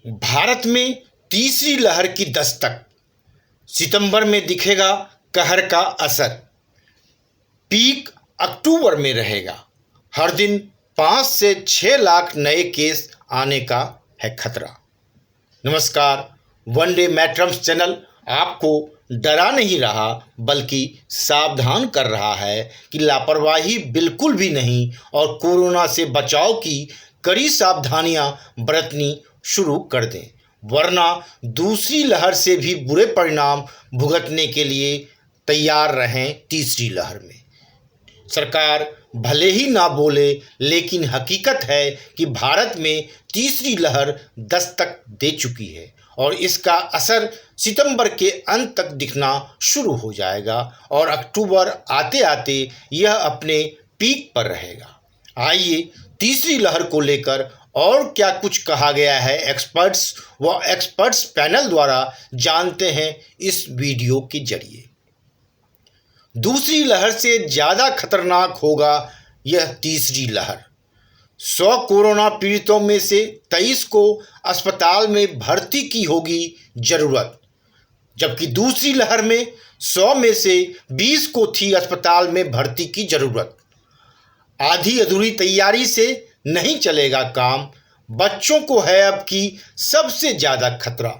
भारत में तीसरी लहर की दस्तक, सितंबर में दिखेगा कहर का असर। पीक अक्टूबर में रहेगा। हर दिन 5 से 6 लाख नए केस आने का है खतरा। नमस्कार, वनडे मैट्रम्स चैनल आपको डरा नहीं रहा बल्कि सावधान कर रहा है कि लापरवाही बिल्कुल भी नहीं और कोरोना से बचाव की कड़ी सावधानियां बरतनी शुरू कर दें, वरना दूसरी लहर से भी बुरे परिणाम भुगतने के लिए तैयार रहें। तीसरी लहर में सरकार भले ही ना बोले, लेकिन हकीकत है कि भारत में तीसरी लहर दस्तक दे चुकी है और इसका असर सितंबर के अंत तक दिखना शुरू हो जाएगा और अक्टूबर आते आते यह अपने पीक पर रहेगा। आइए तीसरी लहर को लेकर और क्या कुछ कहा गया है एक्सपर्ट्स पैनल द्वारा जानते हैं इस वीडियो के जरिए। दूसरी लहर से ज़्यादा खतरनाक होगा यह तीसरी लहर। 100 कोरोना पीड़ितों में से 23 को अस्पताल में भर्ती की होगी ज़रूरत, जबकि दूसरी लहर में 100 में से 20 को थी अस्पताल में भर्ती की ज़रूरत। आधी अधूरी तैयारी से नहीं चलेगा काम। बच्चों को है अब की सबसे ज़्यादा खतरा।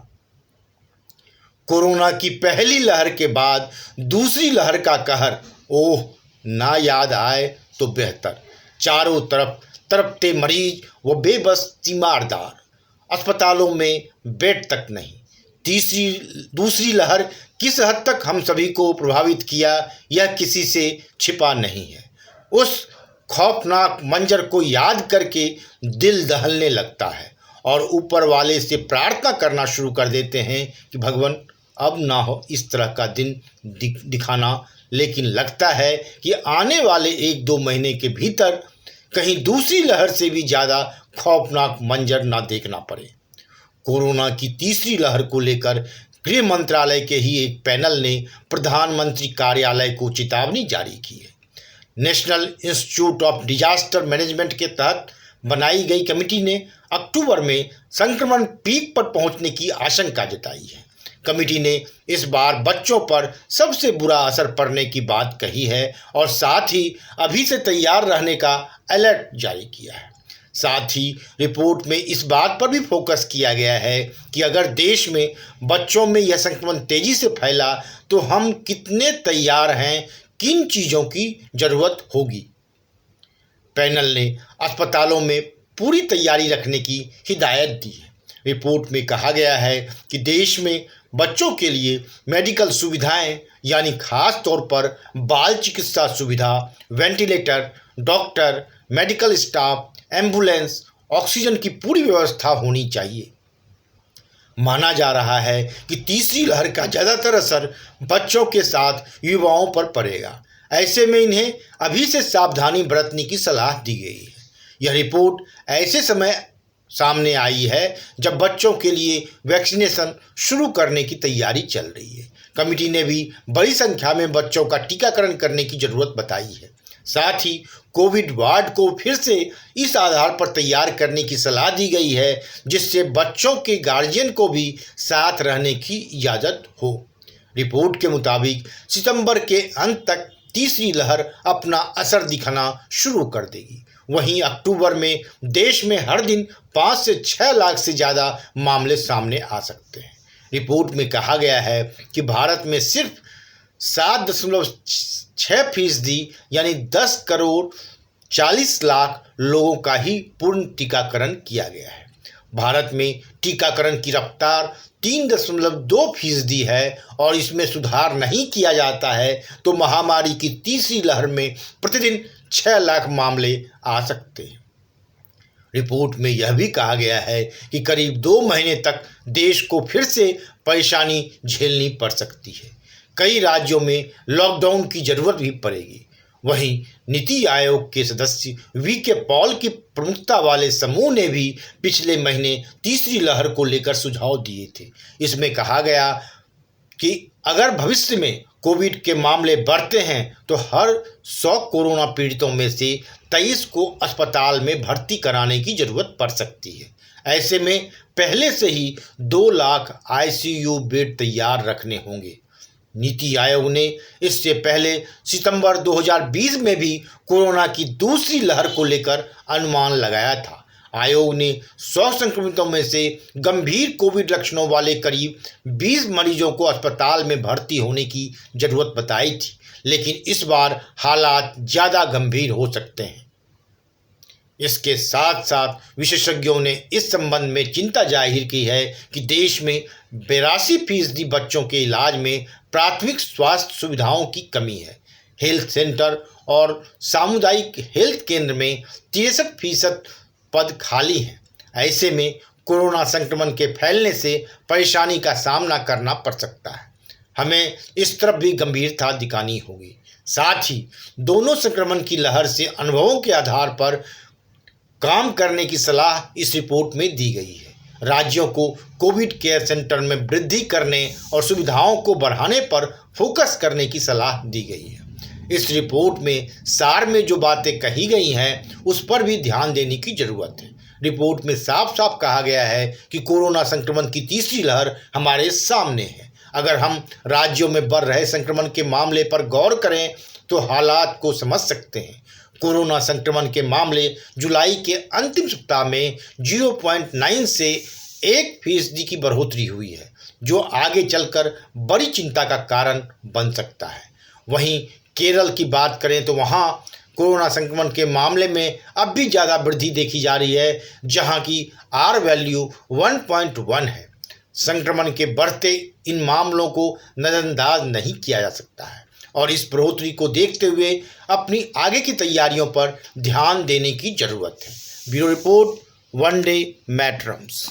कोरोना की पहली लहर के बाद दूसरी लहर का कहर ओह ना याद आए तो बेहतर। चारों तरफ तड़पते मरीज व बेबस तीमारदार, अस्पतालों में बेड तक नहीं। दूसरी लहर किस हद तक हम सभी को प्रभावित किया यह किसी से छिपा नहीं है। उस खौफनाक मंजर को याद करके दिल दहलने लगता है और ऊपर वाले से प्रार्थना करना शुरू कर देते हैं कि भगवान अब ना हो इस तरह का दिन दिखाना। लेकिन लगता है कि आने वाले 1-2 महीने के भीतर कहीं दूसरी लहर से भी ज़्यादा खौफनाक मंजर ना देखना पड़े। कोरोना की तीसरी लहर को लेकर गृह मंत्रालय के ही एक पैनल ने प्रधानमंत्री कार्यालय को चेतावनी जारी की है। National institute of disaster management के तहत बनाई गई कमेटी ने अक्टूबर में संक्रमण पीक पर पहुंचने की आशंका जताई है। कमेटी ने इस बार बच्चों पर सबसे बुरा असर पड़ने की बात कही है और साथ ही अभी से तैयार रहने का अलर्ट जारी किया है। साथ ही रिपोर्ट में इस बात पर भी फोकस किया गया है कि अगर देश में बच्चों में यह संक्रमण तेजी से फैला तो हम कितने तैयार हैं, किन चीज़ों की ज़रूरत होगी। पैनल ने अस्पतालों में पूरी तैयारी रखने की हिदायत दी है। रिपोर्ट में कहा गया है कि देश में बच्चों के लिए मेडिकल सुविधाएं यानी खास तौर पर बाल चिकित्सा सुविधा, ventilator, doctor, medical staff, ambulance, oxygen की पूरी व्यवस्था होनी चाहिए। माना जा रहा है कि तीसरी लहर का ज़्यादातर असर बच्चों के साथ युवाओं पर पड़ेगा। ऐसे में इन्हें अभी से सावधानी बरतने की सलाह दी गई है। यह रिपोर्ट ऐसे समय सामने आई है जब बच्चों के लिए वैक्सीनेशन शुरू करने की तैयारी चल रही है। कमेटी ने भी बड़ी संख्या में बच्चों का टीकाकरण करने की ज़रूरत बताई है। साथ ही कोविड वार्ड को फिर से इस आधार पर तैयार करने की सलाह दी गई है जिससे बच्चों के गार्जियन को भी साथ रहने की इजाज़त हो। रिपोर्ट के मुताबिक सितंबर के अंत तक तीसरी लहर अपना असर दिखाना शुरू कर देगी। वहीं अक्टूबर में देश में हर दिन 5 से 6 लाख से ज़्यादा मामले सामने आ सकते हैं। रिपोर्ट में कहा गया है कि भारत में सिर्फ 7.6% यानी 10 करोड़ 40 लाख लोगों का ही पूर्ण टीकाकरण किया गया है। भारत में टीकाकरण की रफ्तार 3.2% है और इसमें सुधार नहीं किया जाता है तो महामारी की तीसरी लहर में प्रतिदिन 6 लाख मामले आ सकते हैं। रिपोर्ट में यह भी कहा गया है कि करीब 2 महीने तक देश को फिर से परेशानी झेलनी पड़ सकती है। कई राज्यों में लॉकडाउन की ज़रूरत भी पड़ेगी। वहीं नीति आयोग के सदस्य वी.के. पॉल की प्रमुखता वाले समूह ने भी पिछले महीने तीसरी लहर को लेकर सुझाव दिए थे। इसमें कहा गया कि अगर भविष्य में कोविड के मामले बढ़ते हैं तो हर 100 कोरोना पीड़ितों में से 23 को अस्पताल में भर्ती कराने की ज़रूरत पड़ सकती है। ऐसे में पहले से ही 2 लाख आईसीयू बेड तैयार रखने होंगे। नीति आयोग ने इससे पहले सितंबर 2020 में भी कोरोना की दूसरी लहर को लेकर अनुमान लगाया था। आयोग ने 100 संक्रमितों में से गंभीर कोविड लक्षणों वाले करीब 20 मरीजों को अस्पताल में भर्ती होने की जरूरत बताई थी, लेकिन इस बार हालात ज़्यादा गंभीर हो सकते हैं। इसके साथ साथ विशेषज्ञों ने इस संबंध में चिंता जाहिर की है कि देश में 82% बच्चों के इलाज में प्राथमिक स्वास्थ्य सुविधाओं की कमी है। हेल्थ सेंटर और सामुदायिक हेल्थ केंद्र में 63% पद खाली हैं। ऐसे में कोरोना संक्रमण के फैलने से परेशानी का सामना करना पड़ सकता है। हमें इस तरफ भी गंभीरता दिखानी होगी। साथ ही दोनों संक्रमण की लहर से अनुभवों के आधार पर काम करने की सलाह इस रिपोर्ट में दी गई है। राज्यों को कोविड केयर सेंटर में वृद्धि करने और सुविधाओं को बढ़ाने पर फोकस करने की सलाह दी गई है। इस रिपोर्ट में सार में जो बातें कही गई हैं उस पर भी ध्यान देने की जरूरत है। रिपोर्ट में साफ साफ कहा गया है कि कोरोना संक्रमण की तीसरी लहर हमारे सामने है। अगर हम राज्यों में बढ़ रहे संक्रमण के मामले पर गौर करें तो हालात को समझ सकते हैं। कोरोना संक्रमण के मामले जुलाई के अंतिम सप्ताह में 0.9 से 1% की बढ़ोतरी हुई है, जो आगे चलकर बड़ी चिंता का कारण बन सकता है। वहीं केरल की बात करें तो वहां कोरोना संक्रमण के मामले में अब भी ज़्यादा वृद्धि देखी जा रही है, जहां की R वैल्यू 1.1 है। संक्रमण के बढ़ते इन मामलों को नज़रअंदाज नहीं किया जा सकता है और इस बढ़ोतरी को देखते हुए अपनी आगे की तैयारियों पर ध्यान देने की जरूरत है। ब्यूरो रिपोर्ट, वनडे मैटरम्स।